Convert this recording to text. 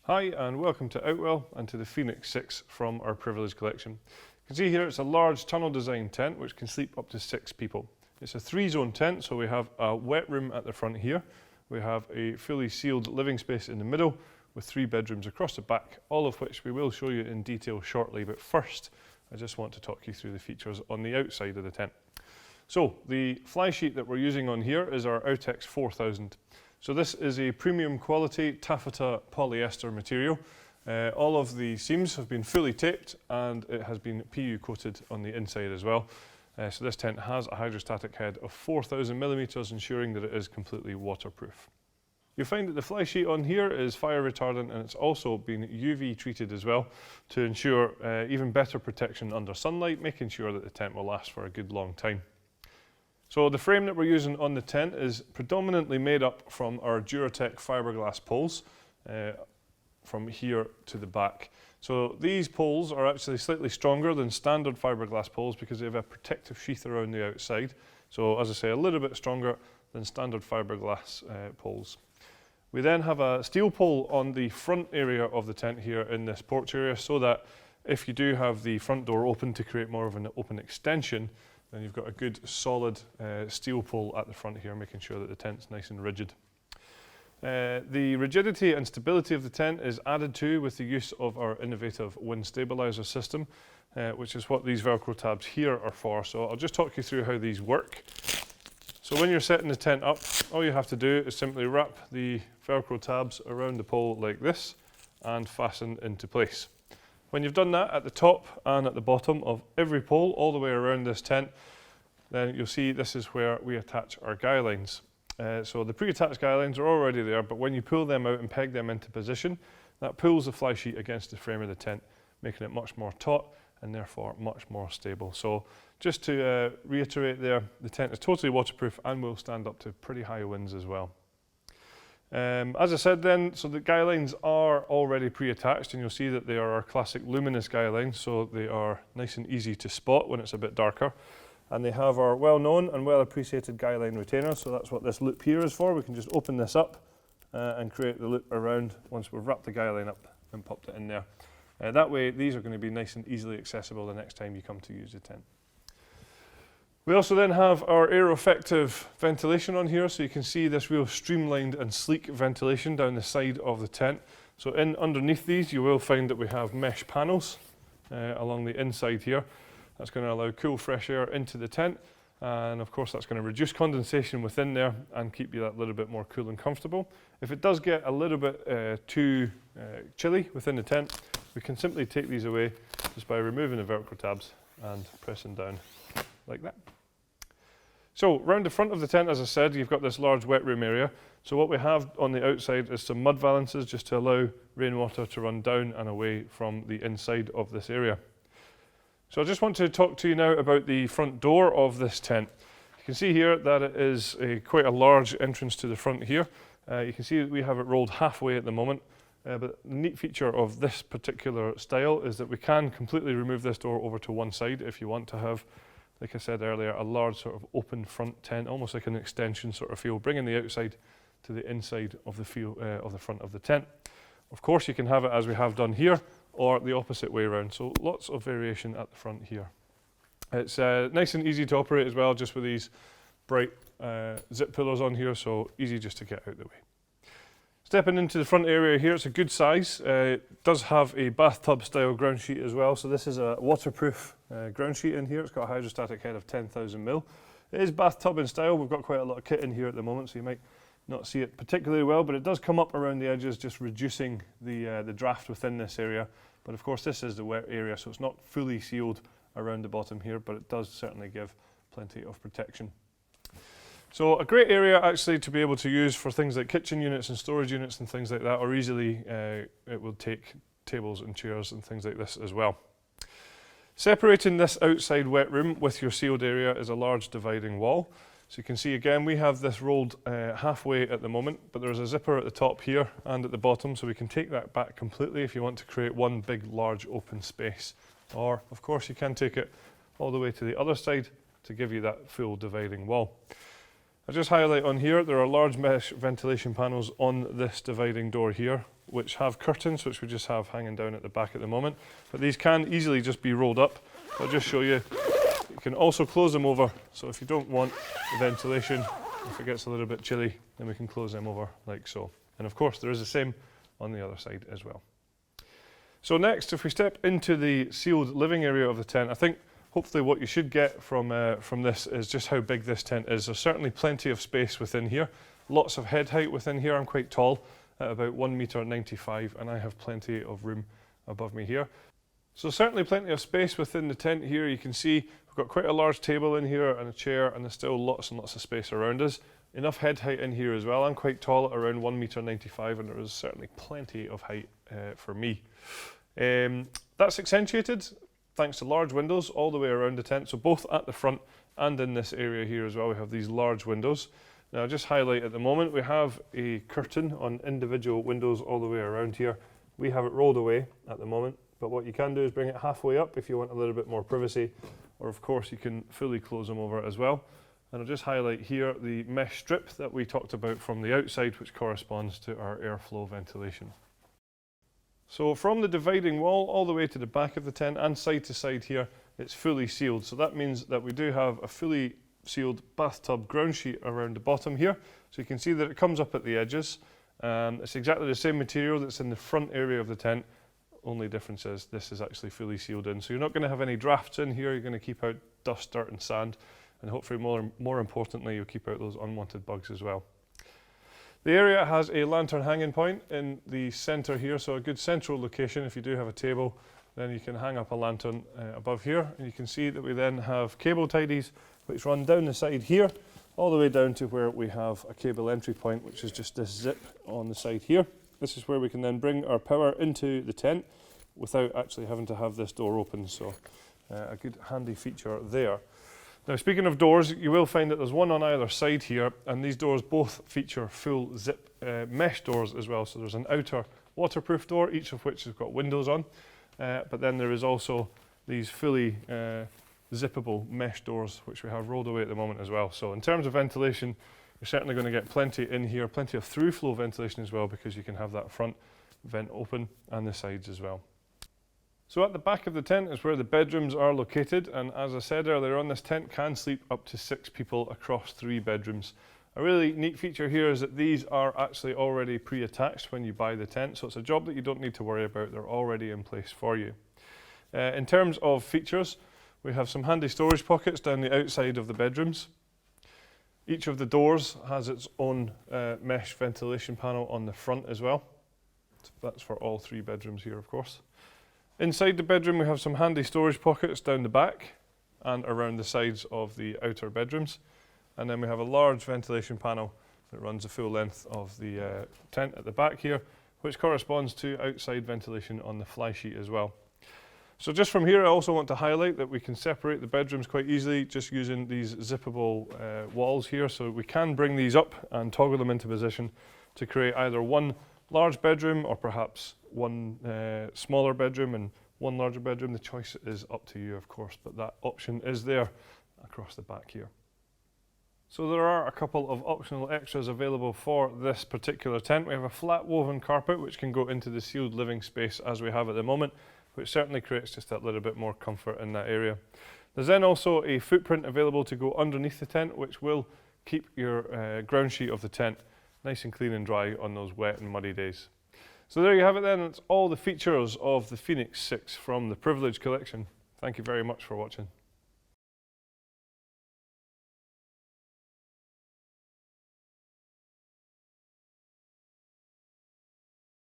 Hi and welcome to Outwell and to the Phoenix 6 from our privilege collection. You can see here it's a large tunnel design tent which can sleep up to 6 people. It's a 3-zone tent, so we have a wet room at the front here. We have a fully sealed living space in the middle with 3 bedrooms across the back, all of which we will show you in detail shortly, but first I just want to talk you through the features on the outside of the tent. So the fly sheet that we're using on here is our Outex 4000. So this is a premium quality taffeta polyester material. All of the seams have been fully taped and it has been PU coated on the inside as well. So this tent has a hydrostatic head of 4000 millimeters, ensuring that it is completely waterproof. You'll find that the fly sheet on here is fire retardant and it's also been UV treated as well to ensure even better protection under sunlight, making sure that the tent will last for a good long time. So the frame that we're using on the tent is predominantly made up from our Duratec fiberglass poles from here to the back. So these poles are actually slightly stronger than standard fiberglass poles because they have a protective sheath around the outside. So as I say, a little bit stronger than standard fiberglass poles. We then have a steel pole on the front area of the tent here in this porch area, so that if you do have the front door open to create more of an open extension, then you've got a good solid steel pole at the front here, making sure that the tent's nice and rigid. The rigidity and stability of the tent is added to with the use of our innovative wind stabilizer system, which is what these Velcro tabs here are for. So I'll just talk you through how these work. So when you're setting the tent up, all you have to do is simply wrap the Velcro tabs around the pole like this and fasten into place. When you've done that at the top and at the bottom of every pole all the way around this tent, then you'll see this is where we attach our guy lines. So the pre-attached guy lines are already there, but when you pull them out and peg them into position, that pulls the fly sheet against the frame of the tent, making it much more taut and therefore much more stable. So just to reiterate there, the tent is totally waterproof and will stand up to pretty high winds as well. As I said then, so the guy lines are already pre-attached, and you'll see that they are our classic luminous guy lines, so they are nice and easy to spot when it's a bit darker. And they have our well-known and well-appreciated guy line retainer, so that's what this loop here is for. We can just open this up and create the loop around once we've wrapped the guy line up and popped it in there. That way these are going to be nice and easily accessible the next time you come to use the tent. We also then have our air-effective ventilation on here, so you can see this real streamlined and sleek ventilation down the side of the tent. So underneath these you will find that we have mesh panels along the inside here. That's going to allow cool fresh air into the tent, and of course that's going to reduce condensation within there and keep you that little bit more cool and comfortable. If it does get a little bit too chilly within the tent, we can simply take these away just by removing the Velcro tabs and pressing down like that. So round the front of the tent, as I said, you've got this large wet room area. So what we have on the outside is some mud valances just to allow rainwater to run down and away from the inside of this area. So I just want to talk to you now about the front door of this tent. You can see here that it is quite a large entrance to the front here. You can see that we have it rolled halfway at the moment. But the neat feature of this particular style is that we can completely remove this door over to one side if you want to have, like I said earlier, a large sort of open front tent, almost like an extension sort of feel, bringing the outside to the inside of the feel of the front of the tent. Of course, you can have it as we have done here, or the opposite way around. So lots of variation at the front here. It's nice and easy to operate as well, just with these bright zip pillows on here, so easy just to get out the way. Stepping into the front area here, it's a good size. It does have a bathtub style ground sheet as well, so this is a waterproof ground sheet in here. It's got a hydrostatic head of 10,000 mil. It is bathtub in style. We've got quite a lot of kit in here at the moment, so you might not see it particularly well, but it does come up around the edges, just reducing the draft within this area. But of course this is the wet area, so it's not fully sealed around the bottom here, but it does certainly give plenty of protection. So a great area actually to be able to use for things like kitchen units and storage units and things like that, or easily it will take tables and chairs and things like this as well. Separating this outside wet room with your sealed area is a large dividing wall. So you can see again we have this rolled halfway at the moment, but there's a zipper at the top here and at the bottom, so we can take that back completely if you want to create one big large open space. Or of course you can take it all the way to the other side to give you that full dividing wall. I'll just highlight on here, there are large mesh ventilation panels on this dividing door here, which have curtains, which we just have hanging down at the back at the moment. But these can easily just be rolled up. I'll just show you. You can also close them over, so if you don't want the ventilation, if it gets a little bit chilly, then we can close them over like so. And of course, there is the same on the other side as well. So next, if we step into the sealed living area of the tent, I think hopefully what you should get from this is just how big this tent is. There's certainly plenty of space within here. Lots of head height within here. I'm quite tall, at about 1.95 m, and I have plenty of room above me here. So certainly plenty of space within the tent here. You can see we've got quite a large table in here and a chair, and there's still lots and lots of space around us. Enough head height in here as well. I'm quite tall at around 1.95 m, and there is certainly plenty of height for me. That's accentuated thanks to large windows all the way around the tent. So both at the front and in this area here as well, we have these large windows. Now I'll just highlight at the moment, we have a curtain on individual windows all the way around here. We have it rolled away at the moment, but what you can do is bring it halfway up if you want a little bit more privacy, or of course you can fully close them over as well. And I'll just highlight here the mesh strip that we talked about from the outside, which corresponds to our airflow ventilation. So from the dividing wall all the way to the back of the tent and side to side here, it's fully sealed. So that means that we do have a fully sealed bathtub ground sheet around the bottom here. So you can see that it comes up at the edges. It's exactly the same material that's in the front area of the tent. Only difference is this is actually fully sealed in. So you're not going to have any drafts in here. You're going to keep out dust, dirt and sand. And hopefully more importantly, you'll keep out those unwanted bugs as well. The area has a lantern hanging point in the center here, so a good central location. If you do have a table, then you can hang up a lantern above here, and you can see that we then have cable tidies which run down the side here all the way down to where we have a cable entry point, which is just this zip on the side here. This is where we can then bring our power into the tent without actually having to have this door open, so a good handy feature there. Now speaking of doors, you will find that there's one on either side here, and these doors both feature full zip mesh doors as well. So there's an outer waterproof door, each of which has got windows on, but then there is also these fully zippable mesh doors which we have rolled away at the moment as well. So in terms of ventilation, you're certainly going to get plenty in here, plenty of through flow ventilation as well, because you can have that front vent open and the sides as well. So at the back of the tent is where the bedrooms are located, and as I said earlier on, this tent can sleep up to 6 people across 3 bedrooms. A really neat feature here is that these are actually already pre-attached when you buy the tent, so it's a job that you don't need to worry about. They're already in place for you. In terms of features, we have some handy storage pockets down the outside of the bedrooms. Each of the doors has its own mesh ventilation panel on the front as well. So that's for all 3 bedrooms here, of course. Inside the bedroom we have some handy storage pockets down the back and around the sides of the outer bedrooms, and then we have a large ventilation panel that runs the full length of the tent at the back here, which corresponds to outside ventilation on the fly sheet as well. So just from here I also want to highlight that we can separate the bedrooms quite easily just using these zippable walls here, so we can bring these up and toggle them into position to create either one large bedroom or perhaps one smaller bedroom and one larger bedroom. The choice is up to you, of course, but that option is there across the back here. So there are a couple of optional extras available for this particular tent. We have a flat woven carpet which can go into the sealed living space as we have at the moment, which certainly creates just that little bit more comfort in that area. There's then also a footprint available to go underneath the tent, which will keep your ground sheet of the tent nice and clean and dry on those wet and muddy days. So there you have it then. It's all the features of the Phoenix 6 from the Privilege collection. Thank you very much for watching.